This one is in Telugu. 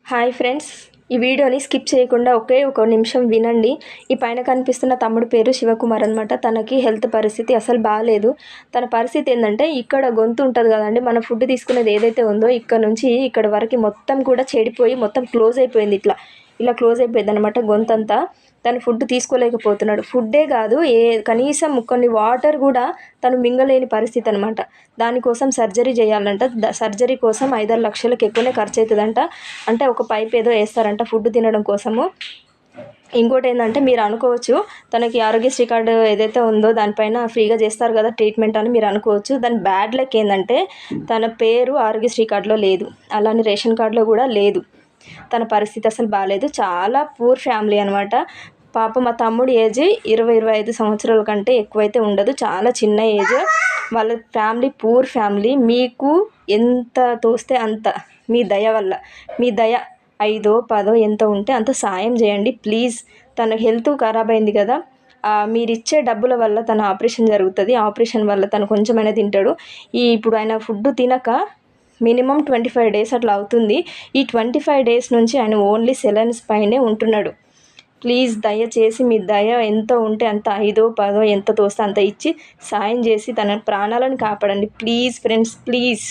హాయ్ ఫ్రెండ్స్, ఈ వీడియోని స్కిప్ చేయకుండా ఒక నిమిషం వినండి. ఈ పైన కనిపిస్తున్న తమ్ముడు పేరు శివకుమార్ అనమాట. తనకి హెల్త్ పరిస్థితి అసలు బాగాలేదు. తన పరిస్థితి ఏంటంటే, ఇక్కడ గొంతు ఉంటుంది కదండి, మన ఫుడ్ తీసుకునేది ఏదైతే ఉందో ఇక్కడ నుంచి ఇక్కడ వరకు మొత్తం కూడా చెడిపోయి మొత్తం క్లోజ్ అయిపోయింది. ఇలా క్లోజ్ అయిపోయింది అనమాట గొంతంతా. తను ఫుడ్ తీసుకోలేకపోతున్నాడు. ఫుడ్డే కాదు, కనీసం కొన్ని వాటర్ కూడా తను మింగలేని పరిస్థితి అనమాట. దానికోసం సర్జరీ చేయాలంట. సర్జరీ కోసం 5-6 లక్షలకు ఎక్కువనే ఖర్చు అవుతుందంట. అంటే ఒక పైప్ ఏదో వేస్తారంట ఫుడ్ తినడం కోసము. ఇంకోటి ఏంటంటే, మీరు అనుకోవచ్చు తనకి ఆరోగ్యశ్రీ కార్డు ఏదైతే ఉందో దానిపైన ఫ్రీగా చేస్తారు కదా ట్రీట్మెంట్ అని మీరు అనుకోవచ్చు. దాని బ్యాడ్ లక్ ఏంటంటే, తన పేరు ఆరోగ్యశ్రీ కార్డులో లేదు, అలానే రేషన్ కార్డులో కూడా లేదు. తన పరిస్థితి అసలు బాగాలేదు. చాలా పూర్ ఫ్యామిలీ అనమాట. పాప మా తమ్ముడి ఏజ్ 20-25 సంవత్సరాల కంటే ఎక్కువైతే ఉండదు, చాలా చిన్న ఏజ్. వాళ్ళ ఫ్యామిలీ పూర్ ఫ్యామిలీ. మీకు ఎంత తోస్తే అంత మీ దయ వల్ల, మీ దయ 5-10 ఎంత ఉంటే అంత సాయం చేయండి ప్లీజ్. తన హెల్త్ ఖరాబ్ అయింది కదా, మీరిచ్చే డబ్బుల వల్ల తన ఆపరేషన్ జరుగుతుంది. ఆపరేషన్ వల్ల తను కొంచెమైనా తింటాడు. ఇప్పుడు ఆయన ఫుడ్ తినక మినిమం 25 డేస్ అట్లా అవుతుంది. ఈ 25 డేస్ నుంచి ఆయన ఓన్లీ సెలైన్స్ పైనే ఉంటున్నాడు. ప్లీజ్ దయచేసి మీ దయ ఎంత ఉంటే అంత 5-10 ఎంత తోస్తే అంత ఇచ్చి సాయం చేసి తన ప్రాణాలను కాపాడండి ప్లీజ్ ఫ్రెండ్స్, ప్లీజ్.